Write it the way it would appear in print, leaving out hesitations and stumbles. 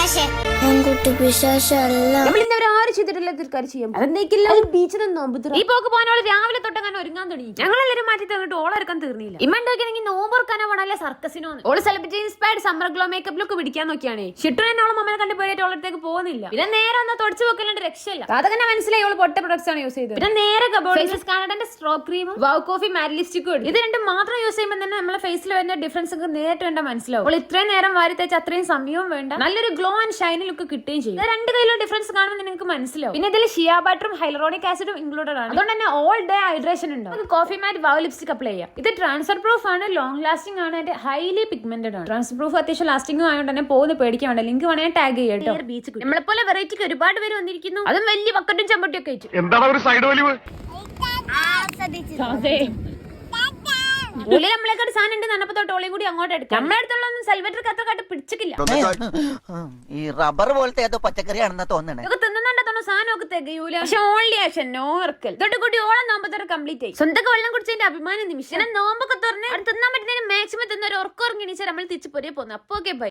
ആൺകുട്ടി പിശാശല്ല. നമ്മളിന്നവരെ ആരും ചെയ്തിട്ടില്ല തീർക്കാർ ചെയ്യാം. അതെന്തെങ്കിലും ബീച്ചിൽ നോമ്പ് ഈ പോക്ക് പോകാനോള് രാവിലെ തൊട്ടങ്ങനെ ഒരുങ്ങാൻ തുടങ്ങി. ഞങ്ങളെല്ലാരും മാറ്റി തന്നിട്ട് ഓളെടുക്കാൻ തീർന്നില്ല. ഇമ്മണ്ടാക്കിയെങ്കിൽ നോമ്പൊറക്കാനോ പോണല്ലേ സർക്കസിനോ. ഓള് celebrity inspired summer glow makeup look പിടിക്കാൻ നോക്കിയാണ്. ഷിട്ടുനെ ഓളെ മമ്മനെ കണ്ട് പേടിയിട്ട് ഓളടുത്തേക്ക് പോകുന്നില്ല. പിന്നെ നേരെ ഒന്ന് തുടച്ചു വെക്കലാണ്ട് രക്ഷയില്ല. അതൊക്കെ മനസ്സിലായി ഓള് പൊട്ട പ്രൊഡക്ട്സ് ആണ് യൂസ് ചെയ്തത്. പിന്നെ നേരെ ഫേസസ് കാനഡന്റെ സ്ട്രോ ക്രീമും വൗ കോഫി മാറ്റ് ലിപ്സ്റ്റിക്കും ഇത് രണ്ടും മാത്രം യൂസ് ചെയ്യുമ്പോൾ തന്നെ നമ്മളെ ഫേസിൽ വരുന്ന ഡിഫറൻസ് ഒക്കെ നേരിട്ട് കണ്ടാൽ മനസ്സിലാവും. ഓൾ ഇത്രയും നേരം വാരി തേച്ച് അത്രയും സമയവും വേണ്ട, നല്ലൊരു ഗ്ലോ ആൻഡ് ഷൈനി ലുക്ക് കിട്ടുകയും ചെയ്യും. രണ്ട് കയ്യിലും ഡിഫറൻസ് കാണുമ്പോൾ നിങ്ങൾക്ക് മനസ്സിലാവും. പിന്നെ ഇതിൽ ഷിയ ബട്ടറും ഹൈലറോണിക് ആസിഡും ഇൻക്ലൂഡഡ് ആണ്. അതുകൊണ്ട് തന്നെ ഓൾ ഡേ ഹൈഡ്രേഷൻ ഉണ്ടാവും. കോഫി മാറ്റ് വൗ ലിപ്സ്റ്റിക് അപ്ലൈ ചെയ്യാം. ഇത് ട്രാൻസ്ഫർ പ്രൂഫ് ആണ്, ലോങ് ലാസ്റ്റിംഗ് ആണ്, ആൻഡ് ഹൈലി പിഗ്മെന്റഡ് ആണ്. ട്രാൻസ്ഫർ പ്രൂഫ് അത്യാവശ്യം ലാസ്റ്റിംഗ് ആയതുകൊണ്ട് തന്നെ പോകുന്ന പേടിക്കാൻ വേണ്ട. ലിങ്ക് വേണമെങ്കിൽ ടാഗ് ചെയ്യാം. ബീച്ച് നമ്മളെപ്പോലെ വെറൈറ്റിക്ക് ഒരുപാട് പേര് വന്നിരിക്കുന്നു. അതും വലിയ ബക്കറ്റും ചമ്പട്ടിയും ഒക്കെ ആയിട്ട്. എന്താണ് ഒരു സൈഡ് വലിവ്? നമ്മളെക്കാട് സാധനം ഉണ്ട് നന്നപ്പത്തോട്ട് ഓളയും കൂടി അങ്ങോട്ട് എടുക്കാം. നമ്മുടെ അടുത്തുള്ളൊന്നും സെൽവറ്റർക്ക് അത്ര കാട്ട് പിടിച്ചിട്ടില്ല. ഈ റബ്ബർ പോലത്തെ ഏതോ പച്ചക്കറിയാണെന്നാ തോന്നണേ. ഇതൊക്കെ തിന്നുന്നുണ്ടോ സാധനമൊക്കെ തികയൂല. പക്ഷെ ഓൺലി ആക്ഷൻ നോർക്കൽ തൊട്ട് കൂടി ഓളം നോമ്പത്തറ കംപ്ലീറ്റ് ആയി. സ്വന്തം വെള്ളം കുടിച്ചതിന്റെ അഭിമാന നിമിഷം. നോമ്പൊക്കെ തുറന്ന് തിന്നാൻ പറ്റുന്നതിന് മാക്സിമം തിന്ന ഒരു ഉറക്കം ഇറങ്ങി നമ്മൾ തിരിച്ചു പോരേ പോകുന്നു. അപ്പൊ ഓക്കെ ബൈ.